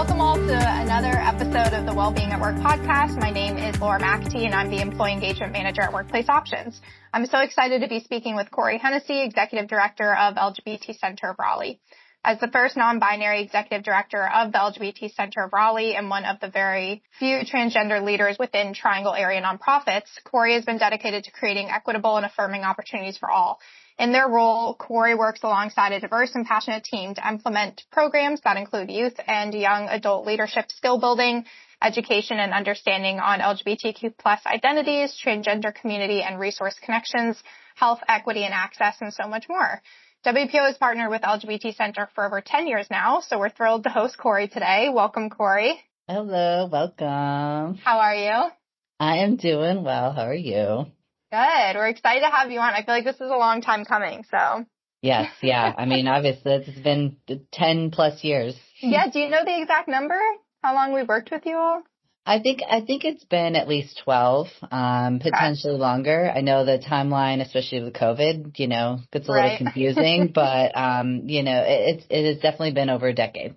Welcome all to another episode of the Wellbeing at Work podcast. My name is Laura McAtee, and I'm the Employee Engagement Manager at Workplace Options. I'm so excited to be speaking with Corey Hennessy, Executive Director of LGBT Center of Raleigh. As the first non-binary Executive Director of the LGBT Center of Raleigh and one of the very few transgender leaders within Triangle area nonprofits, Corey has been dedicated to creating equitable and affirming opportunities for all. In their role, Corey works alongside a diverse and passionate team to implement programs that include youth and young adult leadership skill building, education and understanding on LGBTQ plus identities, transgender community and resource connections, health, equity and access, and so much more. WPO has partnered with LGBT Center for over 10 years now, so we're thrilled to host Corey today. Welcome, Corey. Hello, welcome. How are you? I am doing well. How are you? Good. We're excited to have you on. I feel like this is a long time coming, so. Yes, yeah. I mean, obviously, it's been 10 plus years. Yeah, do you know the exact number? How long we've worked with you all? I think it's been at least 12, potentially longer. I know the timeline, especially with COVID, gets a little confusing, but, it has definitely been over a decade.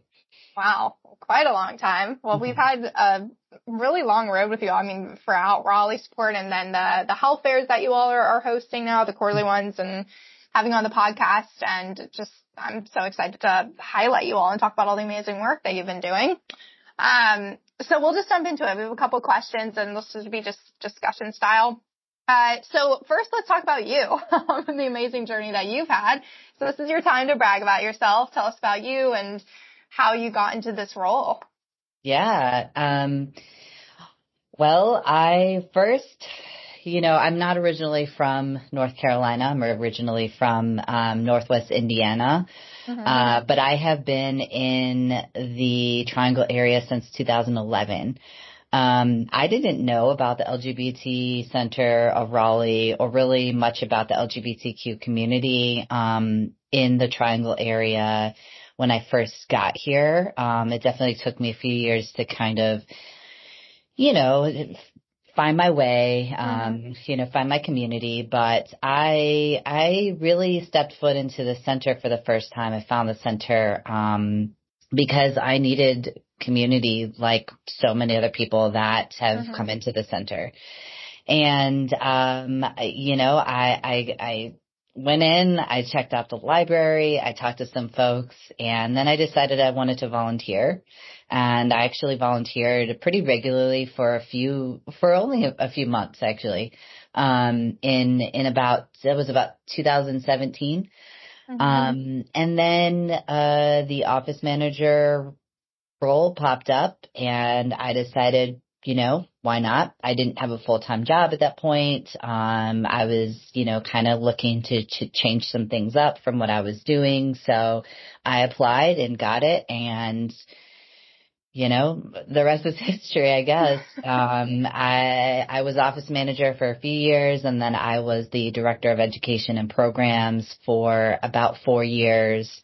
Wow. Quite a long time. Well, we've had a really long road with you all. I mean, for Out Raleigh support and then the health fairs that you all are hosting now, the quarterly ones, and having on the podcast. And just, I'm so excited to highlight you all and talk about all the amazing work that you've been doing. So we'll just jump into it. We have a couple of questions and this will be just discussion style. So first, let's talk about you and the amazing journey that you've had. So this is your time to brag about yourself. Tell us about you and how you got into this role. Yeah. Well, I'm not originally from North Carolina. I'm originally from Northwest Indiana. Mm-hmm. But I have been in the Triangle area since 2011. I didn't know about the LGBT Center of Raleigh or really much about the LGBTQ community in the Triangle area when I first got here. It definitely took me a few years to kind of, find my way, find my community. But I really stepped foot into the center for the first time. I found the center because I needed community like so many other people that have come into the center. And, I went in, I checked out the library, I talked to some folks, and then I decided I wanted to volunteer. And I actually volunteered pretty regularly for only a few months actually, it was about 2017. And then, the office manager role popped up and I decided, why not? I didn't have a full-time job at that point. I was, kind of looking to change some things up from what I was doing. So I applied and got it. And, the rest is history, I guess. I was office manager for a few years and then I was the director of education and programs for about 4 years.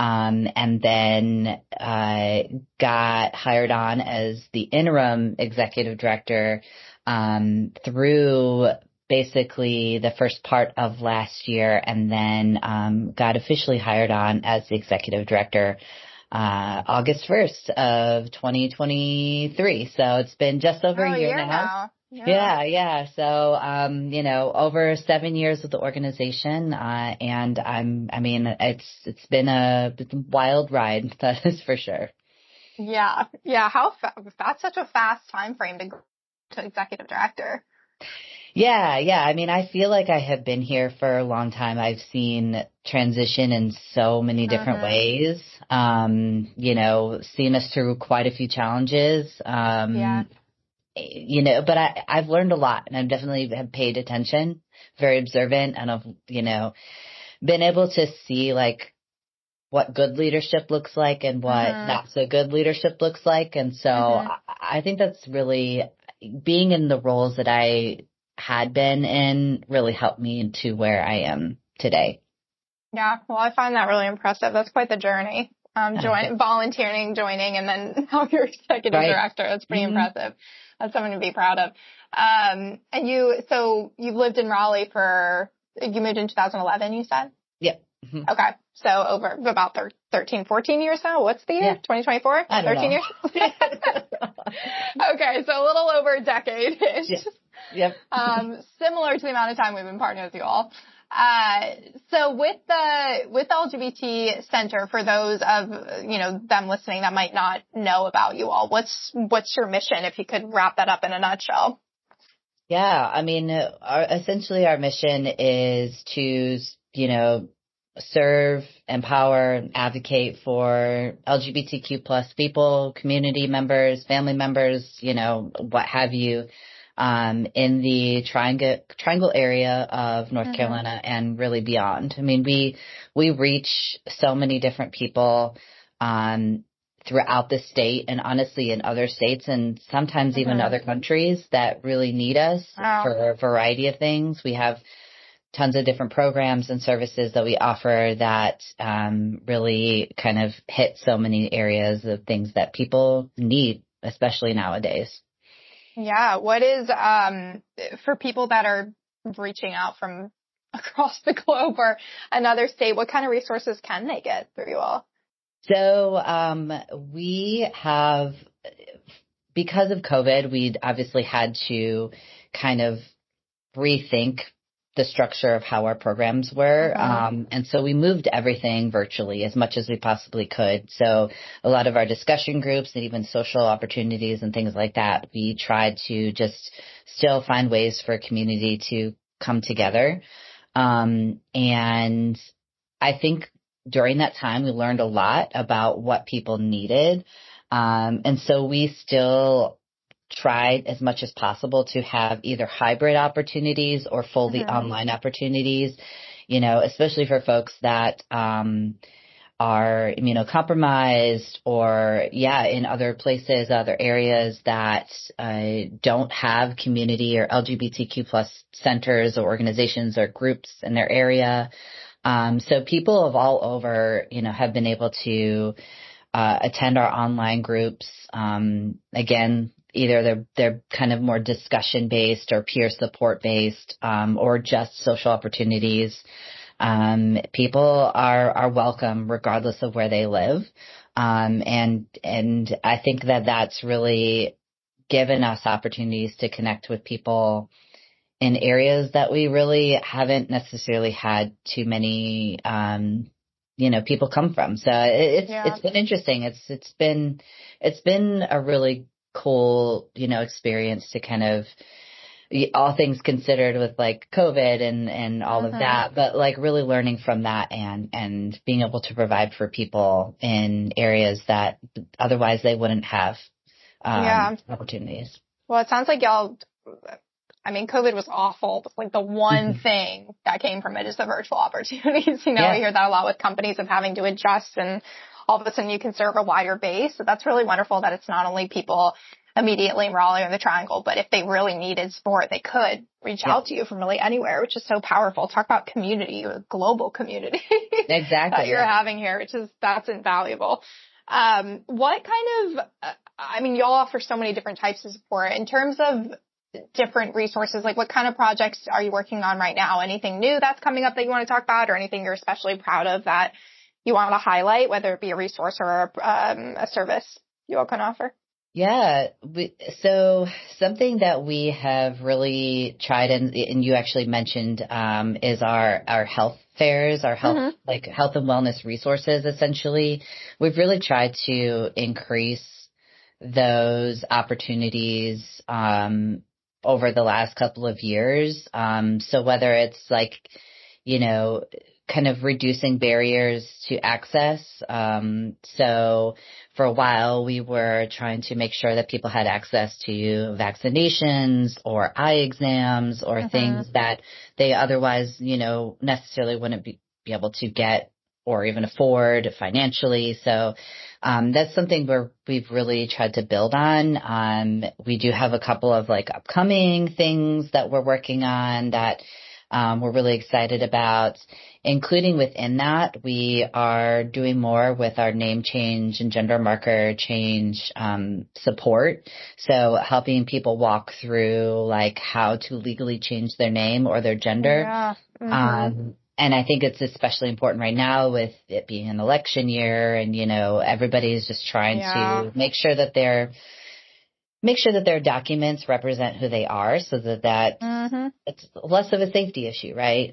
And then got hired on as the interim executive director through basically the first part of last year, and then got officially hired on as the executive director August 1st of 2023. So it's been just over a year now. Yeah. So, over 7 years with the organization, and it's been a wild ride. That is for sure. Yeah. That's such a fast time frame to go to executive director. Yeah. I feel like I have been here for a long time. I've seen transition in so many different ways. Seen us through quite a few challenges. But I've learned a lot and I definitely have paid attention, very observant, and I've, been able to see like what good leadership looks like and what not so good leadership looks like. And so I think that's really being in the roles that I had been in really helped me into where I am today. Yeah. Well, I find that really impressive. That's quite the journey. Volunteering, joining, and then now you're executive director. That's pretty impressive. That's something to be proud of. And you've lived in Raleigh you moved in 2011, you said? Yep. Okay. So over about 13, 14 years now. What's the year? Yeah. 2024? I don't 13 know. years? Okay. So a little over a decade-ish. Yep. Similar to the amount of time we've been partnering with you all. So with the LGBT Center, for those of, them listening that might not know about you all, what's your mission, if you could wrap that up in a nutshell? Yeah. I mean, essentially our mission is to, serve, empower, advocate for LGBTQ plus people, community members, family members, what have you, in the triangle area of North Carolina and really beyond. I mean, we reach so many different people, throughout the state and honestly in other states and sometimes even other countries that really need us for a variety of things. We have tons of different programs and services that we offer that really kind of hit so many areas of things that people need, especially nowadays. Yeah. What is, for people that are reaching out from across the globe or another state, what kind of resources can they get through you all? So we have, because of COVID, we'd obviously had to kind of rethink the structure of how our programs were. And so we moved everything virtually as much as we possibly could. So a lot of our discussion groups and even social opportunities and things like that, we tried to just still find ways for a community to come together. And I think during that time, we learned a lot about what people needed. And so we still tried as much as possible to have either hybrid opportunities or fully online opportunities, especially for folks that are immunocompromised or, in other places, other areas that don't have community or LGBTQ plus centers or organizations or groups in their area. So people of all over, have been able to attend our online groups. Again, either they're kind of more discussion based or peer support based, or just social opportunities. People are welcome regardless of where they live. And I think that that's really given us opportunities to connect with people in areas that we really haven't necessarily had too many, people come from. So it's been interesting. It's been a really cool, experience to kind of, all things considered with like COVID and all of that, but like really learning from that and being able to provide for people in areas that otherwise they wouldn't have, opportunities. Well, it sounds like y'all, COVID was awful, but like the one thing that came from it is the virtual opportunities. We hear that a lot with companies of having to adjust, and all of a sudden you can serve a wider base. So that's really wonderful that it's not only people immediately in Raleigh or the Triangle, but if they really needed support, they could reach out to you from really anywhere, which is so powerful. Talk about community, a global community exactly that you're having here, that's invaluable. What kind of, y'all offer so many different types of support in terms of different resources. Like what kind of projects are you working on right now? Anything new that's coming up that you want to talk about, or anything you're especially proud of that you want to highlight, whether it be a resource or a service you all can offer? Yeah. So something that we have really tried, and you actually mentioned, is our health fairs, our health, like health and wellness resources, essentially. We've really tried to increase those opportunities, over the last couple of years. So whether it's like, kind of reducing barriers to access. So for a while we were trying to make sure that people had access to vaccinations or eye exams or things that they otherwise, necessarily wouldn't be able to get or even afford financially. So that's something we've really tried to build on. We do have a couple of like upcoming things that we're working on that we're really excited about, including within that, we are doing more with our name change and gender marker change support. So helping people walk through like how to legally change their name or their gender. I think it's especially important right now with it being an election year and, everybody is just trying to make sure that their documents represent who they are so that it's less of a safety issue, right?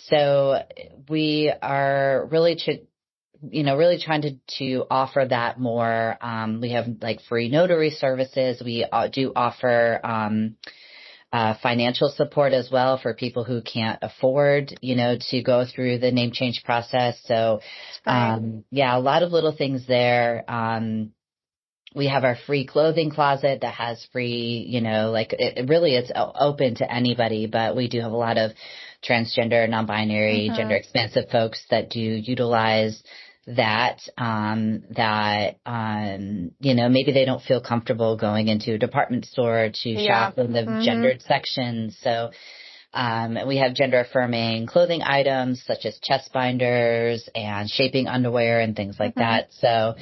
So we are really trying to offer that more. We have like free notary services. We do offer financial support as well for people who can't afford, to go through the name change process. So, a lot of little things there. We have our free clothing closet that has free, it's open to anybody, but we do have a lot of transgender, non-binary, gender expansive folks that do utilize that, maybe they don't feel comfortable going into a department store to shop in the gendered section. So, we have gender affirming clothing items such as chest binders and shaping underwear and things like that. So,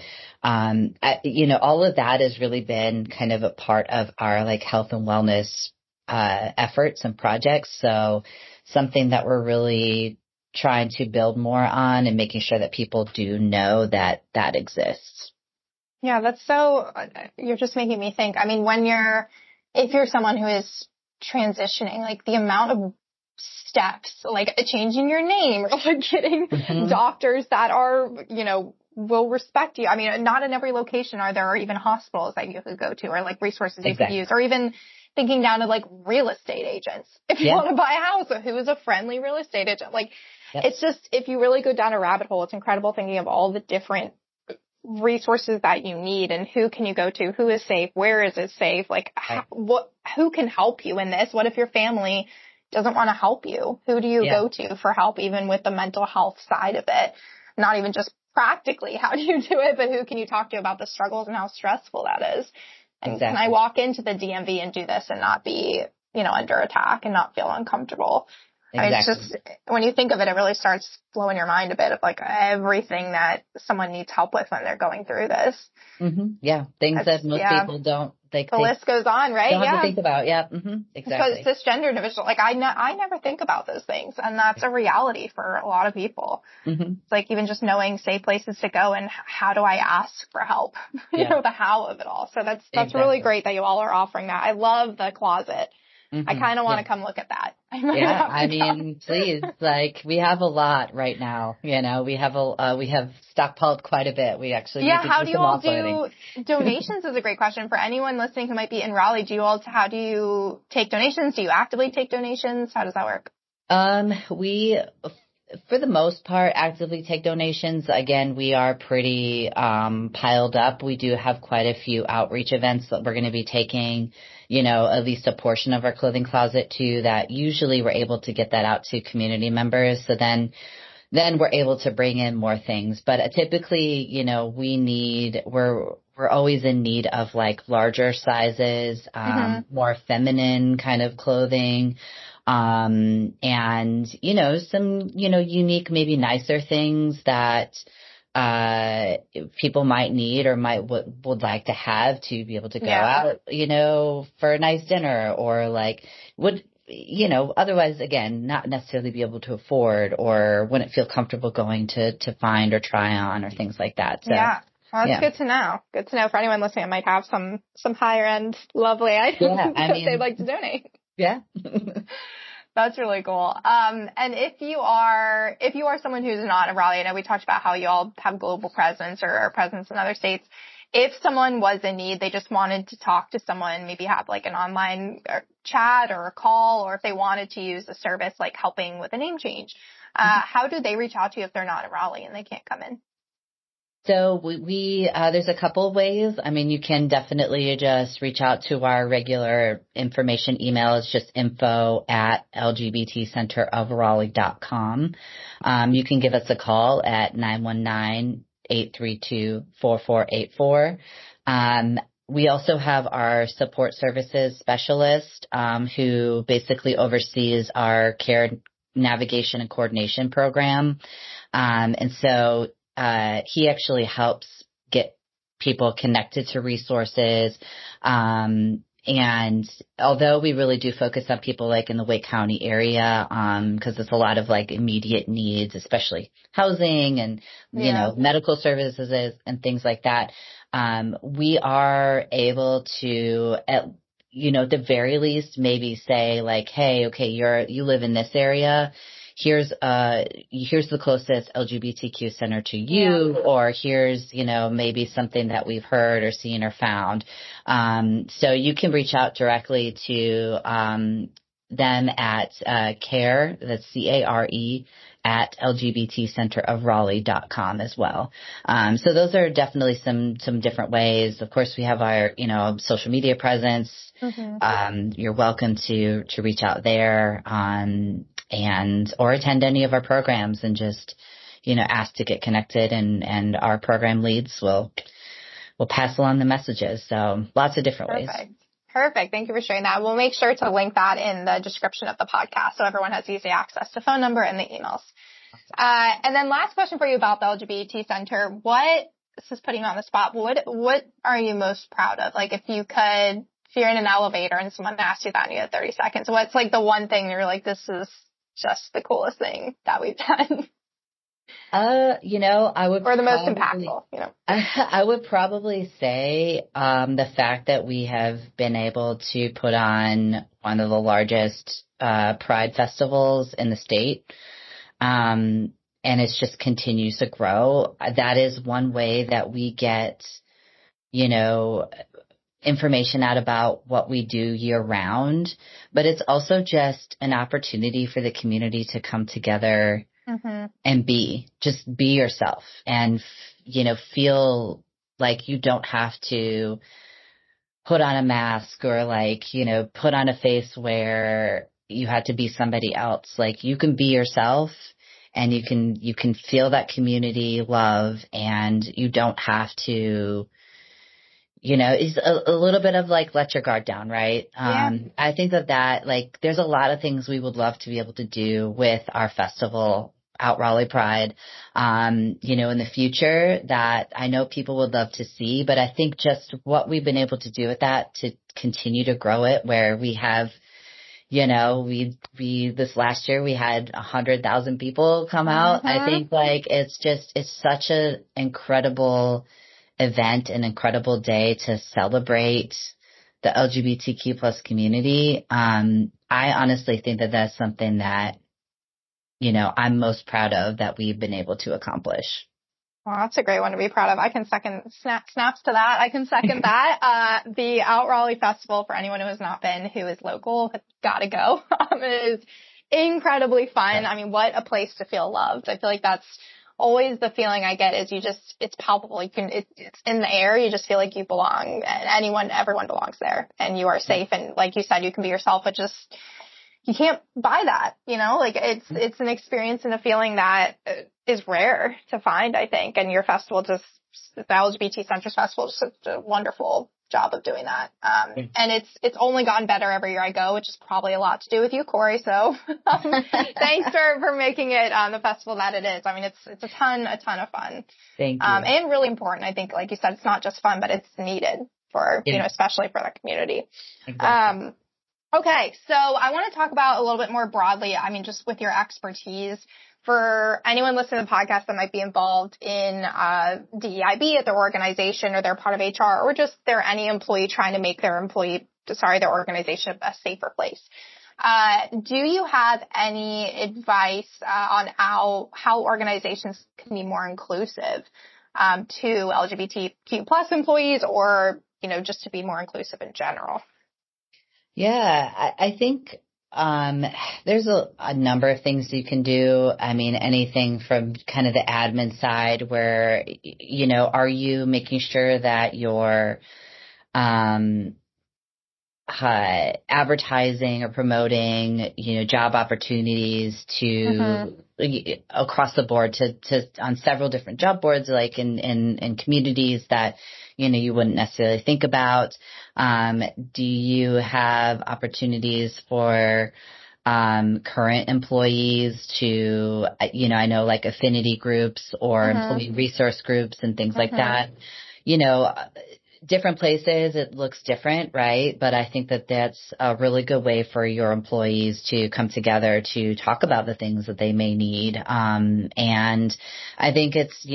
all of that has really been kind of a part of our like health and wellness, efforts and projects. So something that we're really trying to build more on and making sure that people do know that that exists. Yeah, you're just making me think. I mean, if you're someone who is transitioning, like the amount of steps, like changing your name or like getting doctors that are, will respect you. I mean, not in every location are there even hospitals that you could go to or like resources you could use, or even thinking down to like real estate agents. If you want to buy a house, who is a friendly real estate agent? Like, it's just, if you really go down a rabbit hole, it's incredible thinking of all the different resources that you need and who can you go to, who is safe, where is it safe, like who can help you in this? What if your family doesn't want to help you? Who do you go to for help, even with the mental health side of it? Not even just practically how do you do it, but who can you talk to about the struggles and how stressful that is? And can I walk into the DMV and do this and not be, under attack and not feel uncomfortable? I mean, it's just, when you think of it, it really starts blowing your mind a bit of like everything that someone needs help with when they're going through this. Yeah. Things that most people don't. The list goes on, right? Don't have to think about. Yeah. Exactly. Because cisgender individual, like I never think about those things. And that's a reality for a lot of people. It's like even just knowing safe places to go and how do I ask for help, the how of it all. So that's really great that you all are offering that. I love the closet. I kind of want to come look at that. I mean, please, like we have a lot right now. We have stockpiled quite a bit. We actually how do you all do donations? Is a great question for anyone listening who might be in Raleigh. How do you take donations? Do you actively take donations? How does that work? We, for the most part, actively take donations. Again, we are pretty piled up. We do have quite a few outreach events that we're going to be taking, at least a portion of our clothing closet to, that usually we're able to get that out to community members. So then we're able to bring in more things. But typically, we're always in need of like larger sizes, more feminine kind of clothing. And, some, unique, maybe nicer things that, people might need or would like to have to be able to go out, for a nice dinner, or like otherwise, again, not necessarily be able to afford or wouldn't feel comfortable going to find or try on or things like that. So, well, that's good to know. Good to know for anyone listening. I might have some higher end, lovely items that they'd like to donate. Yeah. That's really cool. And if you are someone who's not in Raleigh, I know we talked about how you all have global presence or presence in other states. If someone was in need, they just wanted to talk to someone, maybe have like an online chat or a call, or if they wanted to use a service like helping with a name change, how do they reach out to you if they're not in Raleigh and they can't come in? So we there's a couple of ways. I mean, you can definitely just reach out to our regular information email. It's just info@lgbtcenterofraleigh.com. You can give us a call at 919-832-4484. We also have our support services specialist, who basically oversees our care navigation and coordination program. And so he actually helps get people connected to resources. And although we really do focus on people like in the Wake County area, because it's a lot of like immediate needs, especially housing and, you know, medical services and things like that. We are able to, at the very least, maybe say like, hey, okay, you live in this area. Here's the closest LGBTQ center to you, or here's, maybe something that we've heard or seen or found. So you can reach out directly to, them at, care, that's CARE, at lgbtcenterofraleigh.com as well. So those are definitely some different ways. Of course, we have our, social media presence. You're welcome to reach out there, or attend any of our programs and just, ask to get connected, and our program leads will pass along the messages. So lots of different ways. Perfect. Thank you for sharing that. We'll make sure to link that in the description of the podcast so everyone has easy access to phone number and the emails. And then last question for you about the LGBT Center. This is putting you on the spot. What are you most proud of? Like if you're in an elevator and someone asks you that and you have 30 seconds, what's like the one thing you're like, this is just the coolest thing that we've done? I would, or the most impactful, I would probably say, the fact that we have been able to put on one of the largest, Pride festivals in the state. And it just continues to grow. That is one way that we get, information out about what we do year round, but it's also just an opportunity for the community to come together and just be yourself and, feel like you don't have to put on a mask or like, put on a face where you had to be somebody else. Like you can be yourself and you can feel that community love, and you don't have to, it's a little bit of like, let your guard down, right? I think that like, there's a lot of things we would love to be able to do with our festival, Out Raleigh Pride, in the future that I know people would love to see, but I think just what we've been able to do with that to continue to grow it, where we have, this last year we had 100,000 people come out. I think like, it's such an incredible event, an incredible day to celebrate the LGBTQ plus community. I honestly think that that's something that, I'm most proud of that we've been able to accomplish. Well, that's a great one to be proud of. I can second snaps to that. I can second that. The Out Raleigh Festival, for anyone who has not been, who is local, has got to go. It is incredibly fun. I mean, what a place to feel loved. I feel like that's always the feeling I get is it's palpable. It's in the air. You just feel like you belong, and everyone belongs there, and you are safe. And like you said, you can be yourself, but you can't buy that, like it's an experience and a feeling that is rare to find, I think. And your festival, the LGBT Centers Festival, just such a wonderful job of doing that. And it's only gotten better every year I go, which is probably a lot to do with you, Corey. So thanks for making it the festival that it is. I mean, it's a ton of fun. Thank you. And really important. I think, like you said, it's not just fun, but it's needed for, especially for the community. Exactly. Okay, so I want to talk about a little bit more broadly, I mean, just with your expertise, for anyone listening to the podcast that might be involved in DEIB at their organization, or they're part of HR, or just they're any employee trying to make their organization a safer place. Do you have any advice on how organizations can be more inclusive to LGBTQ plus employees, or, just to be more inclusive in general? Yeah, I think there's a number of things you can do. I mean, anything from kind of the admin side where, are you making sure that you're advertising or promoting, job opportunities to across the board to on several different job boards, like in communities that, you wouldn't necessarily think about. Do you have opportunities for current employees to, I know like affinity groups or employee resource groups and things like that. different places, it looks different, right? But I think that that's a really good way for your employees to come together to talk about the things that they may need. And I think it's,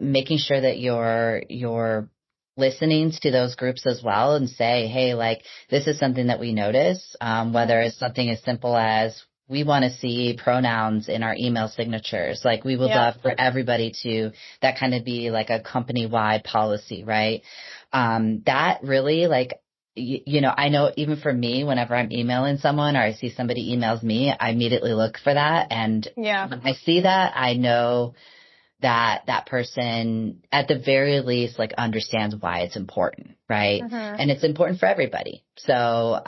making sure that you're listening to those groups as well and say, hey, like, this is something that we notice, whether it's something as simple as we want to see pronouns in our email signatures. Like, we would love for everybody to, that kind of be like a company-wide policy, right? That really, like, I know even for me, whenever I'm emailing someone or I see somebody emails me, I immediately look for that. And when I see that, I know that that person at the very least like understands why it's important, right? And it's important for everybody. So,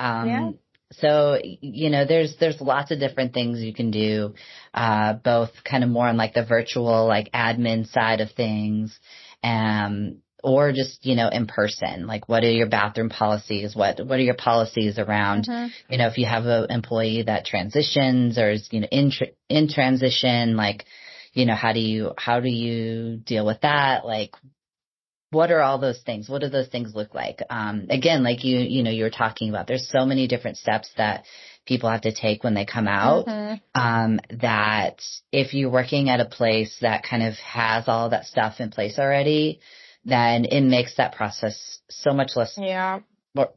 there's lots of different things you can do, both kind of more on like the virtual, like admin side of things, or just, in person, like what are your bathroom policies? What are your policies around, if you have an employee that transitions or is, in transition, like, how do you deal with that? Like, what are all those things? What do those things look like? Again, like you were talking about, there's so many different steps that people have to take when they come out, that if you're working at a place that kind of has all that stuff in place already, then it makes that process so much less,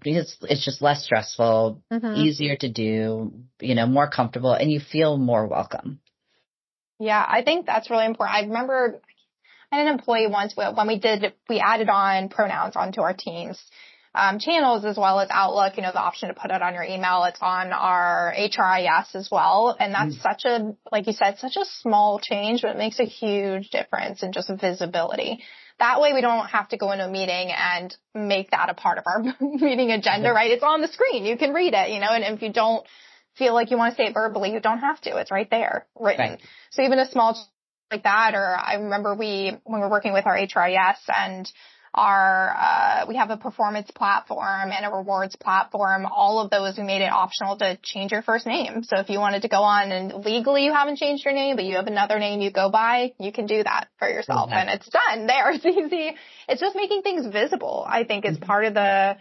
because it's just less stressful, easier to do, more comfortable, and you feel more welcome. Yeah, I think that's really important. I remember I had an employee once when we added on pronouns onto our team's channels as well as Outlook, the option to put it on your email. It's on our HRIS as well. And that's such a, like you said, such a small change, but it makes a huge difference in just visibility. That way we don't have to go into a meeting and make that a part of our meeting agenda, right? It's on the screen. You can read it, and if you don't feel like you want to say it verbally, you don't have to. It's right there written. Right. So even a small like that, or I remember when we're working with our HRIS and we have a performance platform and a rewards platform, all of those, we made it optional to change your first name. So if you wanted to go on and legally you haven't changed your name, but you have another name you go by, you can do that for yourself. And it's done there. It's easy. It's just making things visible, I think, is part of the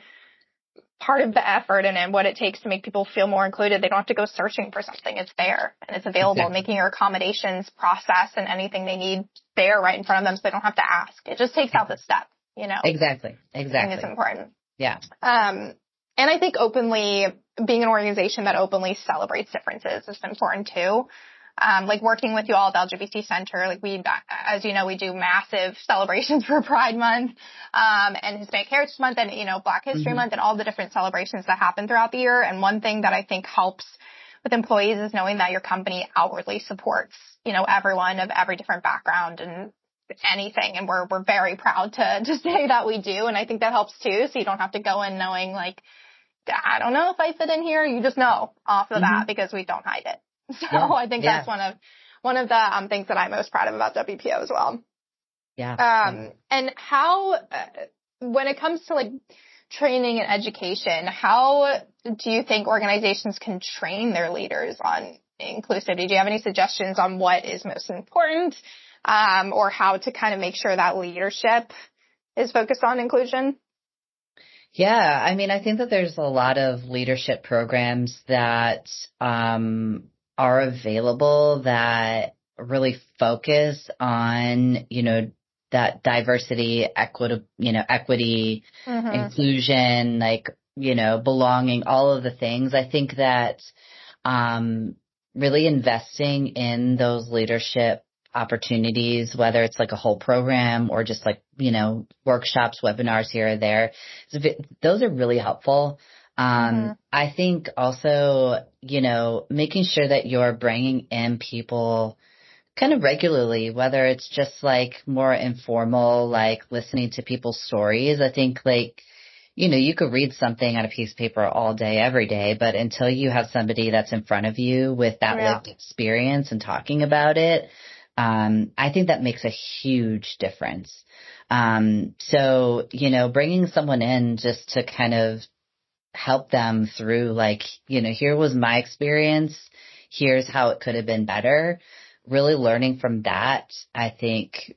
effort and what it takes to make people feel more included. They don't have to go searching for something. It's there and it's available, making your accommodations process and anything they need there right in front of them so they don't have to ask. It just takes out the step, Exactly. I think it's important. Yeah. And I think being an organization that openly celebrates differences is important too. Like working with you all at the LGBT Center, like as you know, we do massive celebrations for Pride Month, and Hispanic Heritage Month and, Black History Month and all the different celebrations that happen throughout the year. And one thing that I think helps with employees is knowing that your company outwardly supports, everyone of every different background and anything. And we're very proud to say that we do. And I think that helps too. So you don't have to go in knowing like, I don't know if I fit in here. You just know off the bat because we don't hide it. So I think that's one of the things that I'm most proud of about WPO as well. Yeah. And how, when it comes to like training and education, how do you think organizations can train their leaders on inclusivity? Do you have any suggestions on what is most important, or how to kind of make sure that leadership is focused on inclusion? Yeah, I mean, I think that there's a lot of leadership programs that are available that really focus on, that diversity, equity, inclusion, like, belonging, all of the things. I think that really investing in those leadership opportunities, whether it's like a whole program or just like, workshops, webinars here or there, those are really helpful. I think also, making sure that you're bringing in people kind of regularly, whether it's just like more informal, like listening to people's stories. I think like, you could read something on a piece of paper all day, every day, but until you have somebody that's in front of you with that lived experience and talking about it, I think that makes a huge difference. So, bringing someone in just to kind of help them through like, here was my experience. Here's how it could have been better. Really learning from that, I think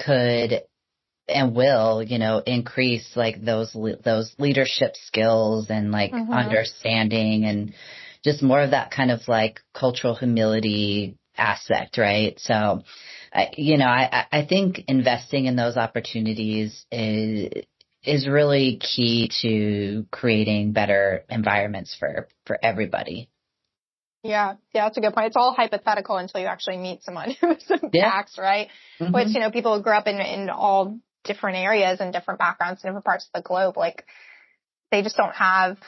could and will, increase like those leadership skills and like understanding and just more of that kind of like cultural humility aspect, right? So, I think investing in those opportunities is really key to creating better environments for everybody. Yeah, that's a good point. It's all hypothetical until you actually meet someone who's impacts, right? Which, people who grew up in all different areas and different backgrounds in different parts of the globe, like they just don't have,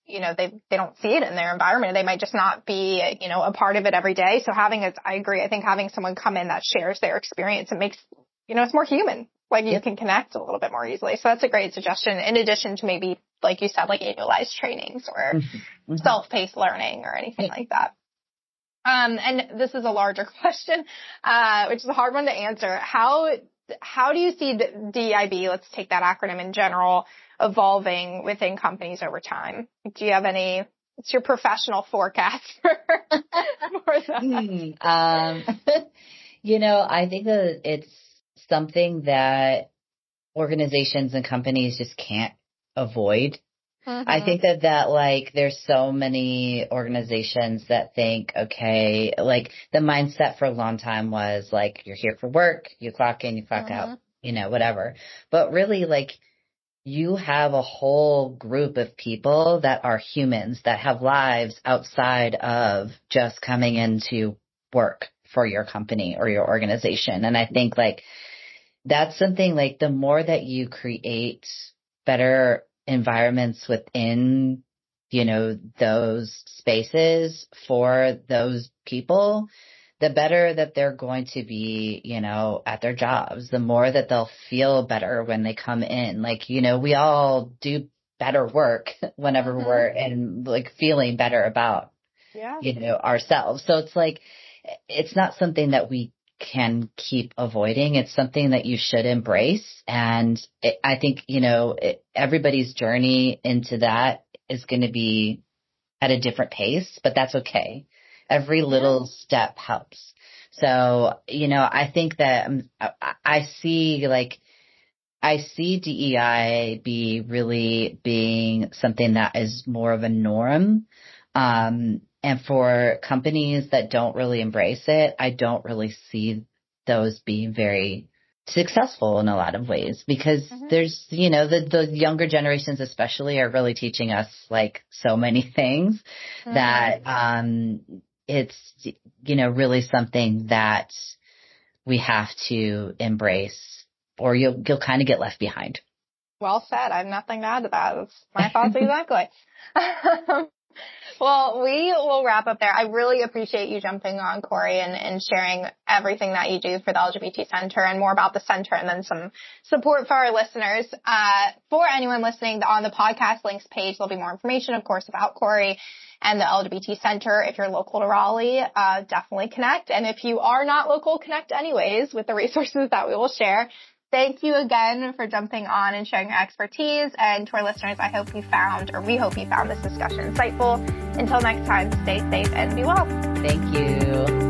they don't see it in their environment. They might just not be, a part of it every day. So I agree. I think having someone come in that shares their experience, it makes, it's more human. Like you can connect a little bit more easily. So that's a great suggestion. In addition to maybe, like you said, like annualized trainings or self-paced learning or anything like that. And this is a larger question, which is a hard one to answer. How do you see the DEIB, let's take that acronym in general, evolving within companies over time? Do you have what's your professional forecast for that? I think that it's something that organizations and companies just can't avoid. I think that like there's so many organizations that think, okay, like the mindset for a long time was like you're here for work, you clock in, you clock out, whatever. But really like you have a whole group of people that are humans that have lives outside of just coming into work for your company or your organization. And I think like that's something like the more that you create better environments within, those spaces for those people, the better that they're going to be, at their jobs, the more that they'll feel better when they come in. Like, we all do better work whenever we're in like feeling better about, ourselves. So it's like, it's not something that we can keep avoiding. It's something that you should embrace. And I think, everybody's journey into that is going to be at a different pace, but that's okay. Every little step helps. So, I think that I see DEI be really being something that is more of a norm. And for companies that don't really embrace it, I don't really see those being very successful in a lot of ways because there's, the younger generations especially are really teaching us like so many things that, it's, really something that we have to embrace or you'll kind of get left behind. Well said. I have nothing to add to that. That's my thoughts exactly. Well, we will wrap up there. I really appreciate you jumping on, Corey, and sharing everything that you do for the LGBT Center and more about the center and then some support for our listeners. For anyone listening on the podcast links page, there'll be more information, of course, about Corey and the LGBT Center. If you're local to Raleigh, definitely connect. And if you are not local, connect anyways with the resources that we will share. Thank you again for jumping on and sharing your expertise. And to our listeners, we hope you found this discussion insightful. Until next time, stay safe and be well. Thank you.